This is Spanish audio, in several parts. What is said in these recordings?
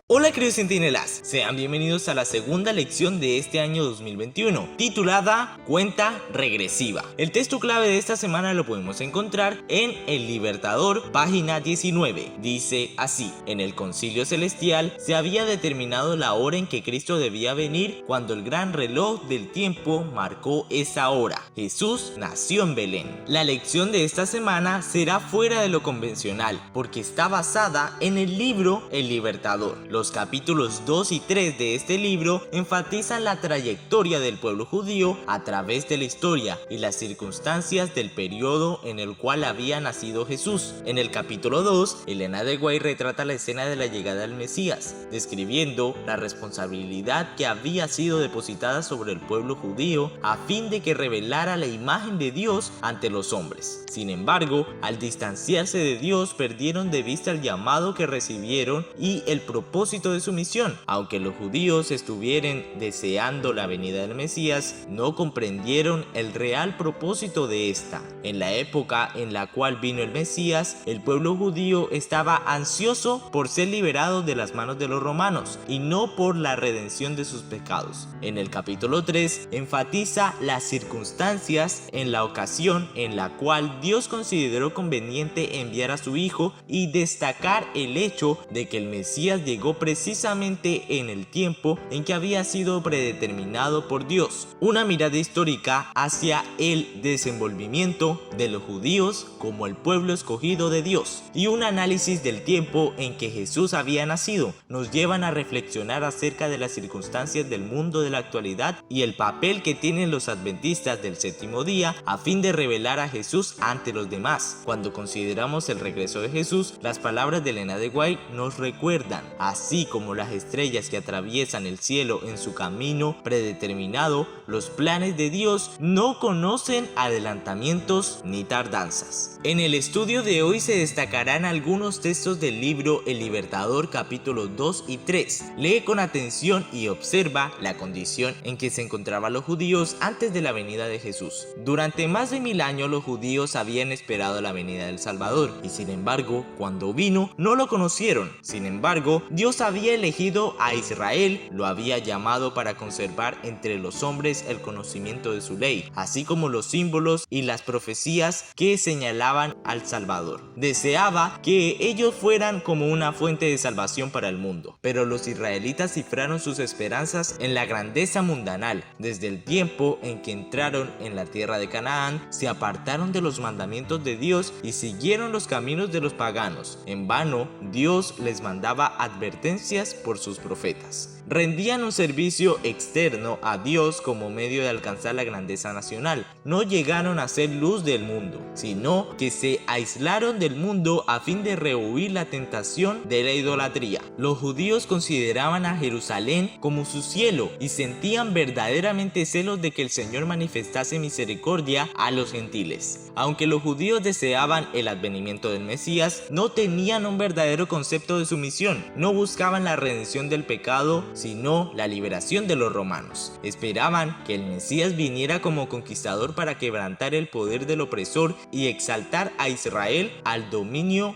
Hola queridos centinelas, sean bienvenidos a la segunda lección de este año 2021, titulada Cuenta Regresiva. El texto clave de esta semana lo podemos encontrar en El Libertador, página 19. Dice así: en el concilio celestial se había determinado la hora en que Cristo debía venir cuando el gran reloj del tiempo marcó esa hora. Jesús nació en Belén. La lección de esta semana será fuera de lo convencional, porque está basada en el libro El Libertador. Los capítulos 2 y 3 de este libro enfatizan la trayectoria del pueblo judío a través de la historia y las circunstancias del periodo en el cual había nacido Jesús. En el capítulo 2, Elena de White retrata la escena de la llegada del Mesías, describiendo la responsabilidad que había sido depositada sobre el pueblo judío a fin de que revelara la imagen de Dios ante los hombres. Sin embargo, al distanciarse de Dios, perdieron de vista el llamado que recibieron y el propósito de su misión. Aunque los judíos estuvieran deseando la venida del Mesías, no comprendieron el real propósito de esta. En la época en la cual vino el Mesías, el pueblo judío estaba ansioso por ser liberado de las manos de los romanos y no por la redención de sus pecados. En el capítulo 3 enfatiza las circunstancias en la ocasión en la cual Dios consideró conveniente enviar a su Hijo y destacar el hecho de que el Mesías llegó precisamente en el tiempo en que había sido predeterminado por Dios. Una mirada histórica hacia el desenvolvimiento de los judíos como el pueblo escogido de Dios y un análisis del tiempo en que Jesús había nacido nos llevan a reflexionar acerca de las circunstancias del mundo de la actualidad y el papel que tienen los adventistas del séptimo día a fin de revelar a Jesús ante los demás. Cuando consideramos el regreso de Jesús, las palabras de Elena de White nos recuerdan: así como las estrellas que atraviesan el cielo en su camino predeterminado, los planes de Dios no conocen adelantamientos ni tardanzas. En el estudio de hoy se destacarán algunos textos del libro El Libertador, capítulos 2 y 3. Lee con atención y observa la condición en que se encontraban los judíos antes de la venida de Jesús. Durante más de 1000 años los judíos habían esperado la venida del Salvador y sin embargo, cuando vino no lo conocieron. Sin embargo, Dios había elegido a Israel, lo había llamado para conservar entre los hombres el conocimiento de su ley, así como los símbolos y las profecías que señalaban al Salvador. Deseaba que ellos fueran como una fuente de salvación para el mundo, pero los israelitas cifraron sus esperanzas en la grandeza mundanal. Desde el tiempo en que entraron en la tierra de Canaán, se apartaron de los mandamientos de Dios y siguieron los caminos de los paganos. En vano, Dios les mandaba advertencias por sus profetas. Rendían un servicio externo a Dios como medio de alcanzar la grandeza nacional. No llegaron a ser luz del mundo, sino que se aislaron del mundo a fin de rehuir la tentación de la idolatría. Los judíos consideraban a Jerusalén como su cielo y sentían verdaderamente celos de que el Señor manifestase misericordia a los gentiles. Aunque los judíos deseaban el advenimiento del Mesías, no tenían un verdadero concepto de su misión. No buscaban la redención del pecado, sino la liberación de los romanos. Esperaban que el Mesías viniera como conquistador para quebrantar el poder del opresor y exaltar a Israel al dominio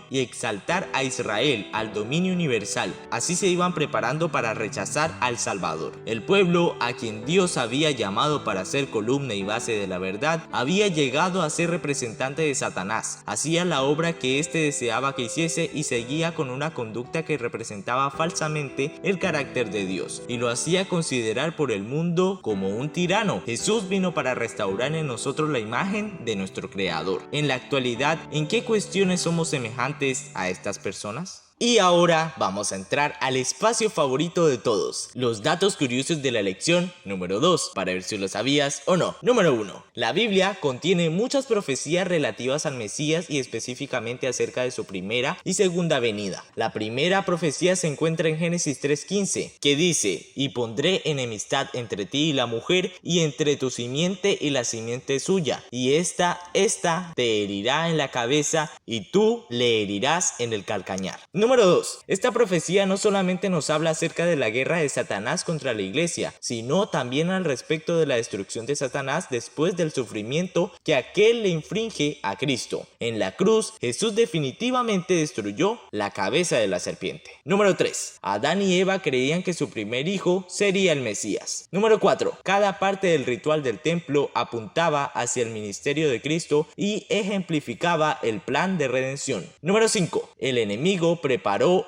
universal. Así se iban preparando para rechazar al Salvador. El pueblo, a quien Dios había llamado para ser columna y base de la verdad, había llegado a ser representante de Satanás. Hacía la obra que éste deseaba que hiciese y seguía con una conducta que representaba falsamente el carácter de Dios y lo hacía considerar por el mundo como un tirano. Jesús vino para restaurar en nosotros la imagen de nuestro Creador. En la actualidad, ¿en qué cuestiones somos semejantes a estas personas? Y ahora vamos a entrar al espacio favorito de todos, los datos curiosos de la lección número 2, para ver si lo sabías o no. Número 1. La Biblia contiene muchas profecías relativas al Mesías y específicamente acerca de su primera y segunda venida. La primera profecía se encuentra en Génesis 3:15, que dice: y pondré enemistad entre ti y la mujer, y entre tu simiente y la simiente suya, y esta te herirá en la cabeza, y tú le herirás en el calcañar. Número Número 2. Esta profecía no solamente nos habla acerca de la guerra de Satanás contra la iglesia, sino también al respecto de la destrucción de Satanás después del sufrimiento que aquel le infringe a Cristo. En la cruz, Jesús definitivamente destruyó la cabeza de la serpiente. Número 3. Adán y Eva creían que su primer hijo sería el Mesías. Número 4. Cada parte del ritual del templo apuntaba hacia el ministerio de Cristo y ejemplificaba el plan de redención. Número 5. El enemigo preparó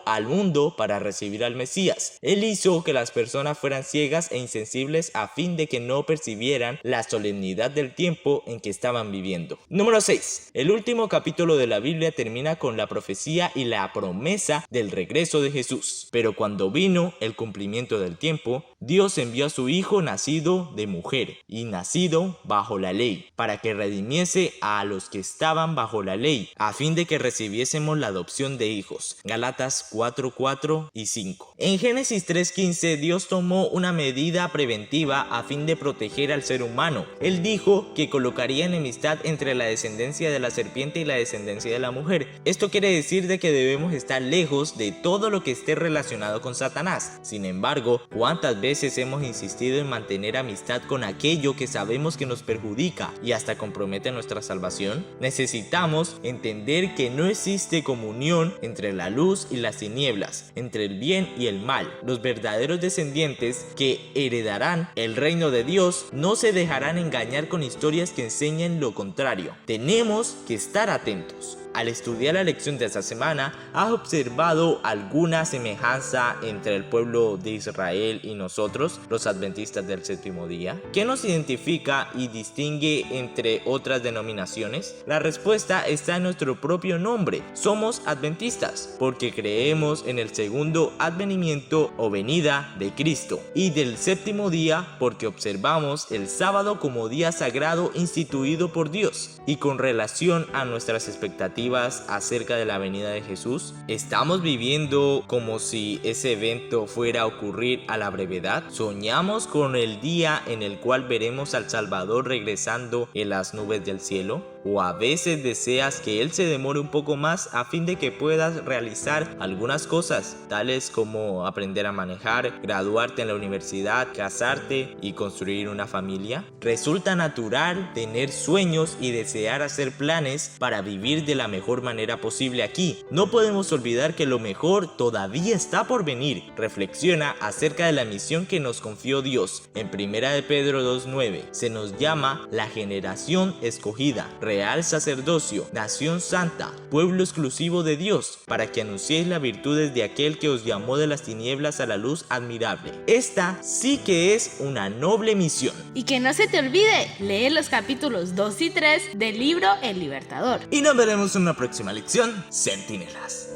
al mundo para recibir al Mesías. Él hizo que las personas fueran ciegas e insensibles a fin de que no percibieran la solemnidad del tiempo en que estaban viviendo. Número 6. El último capítulo de la Biblia termina con la profecía y la promesa del regreso de Jesús. Pero cuando vino el cumplimiento del tiempo, Dios envió a su Hijo nacido de mujer y nacido bajo la ley, para que redimiese a los que estaban bajo la ley, a fin de que recibiésemos la adopción de hijos. Gálatas 4:4 y 5. En Génesis 3:15, Dios tomó una medida preventiva a fin de proteger al ser humano. Él dijo que colocaría enemistad entre la descendencia de la serpiente y la descendencia de la mujer. Esto quiere decir de que debemos estar lejos de todo lo que esté relacionado con Satanás. Sin embargo, ¿cuántas veces hemos insistido en mantener amistad con aquello que sabemos que nos perjudica y hasta compromete nuestra salvación? Necesitamos entender que no existe comunión entre la luz y las tinieblas, entre el bien y el mal. Los verdaderos descendientes que heredarán el reino de Dios no se dejarán engañar con historias que enseñen lo contrario. Tenemos que estar atentos. Al estudiar la lección de esta semana, ¿has observado alguna semejanza entre el pueblo de Israel y nosotros, los adventistas del séptimo día? ¿Qué nos identifica y distingue entre otras denominaciones? La respuesta está en nuestro propio nombre. Somos adventistas porque creemos en el segundo advenimiento o venida de Cristo, y del séptimo día porque observamos el sábado como día sagrado instituido por Dios. Y con relación a nuestras expectativas acerca de la venida de Jesús, ¿estamos viviendo como si ese evento fuera a ocurrir a la brevedad? ¿Soñamos con el día en el cual veremos al Salvador regresando en las nubes del cielo? ¿O a veces deseas que Él se demore un poco más a fin de que puedas realizar algunas cosas, tales como aprender a manejar, graduarte en la universidad, casarte y construir una familia? Resulta natural tener sueños y desear hacer planes para vivir de la mejor manera posible aquí. No podemos olvidar que lo mejor todavía está por venir. Reflexiona acerca de la misión que nos confió Dios. En 1 de Pedro 2:9 se nos llama la generación escogida, real sacerdocio, nación santa, pueblo exclusivo de Dios, para que anunciéis las virtudes de aquel que os llamó de las tinieblas a la luz admirable. Esta sí que es una noble misión. Y que no se te olvide, lee los capítulos 2 y 3 del libro El Libertador. Y nos veremos en una próxima lección, Centinelas.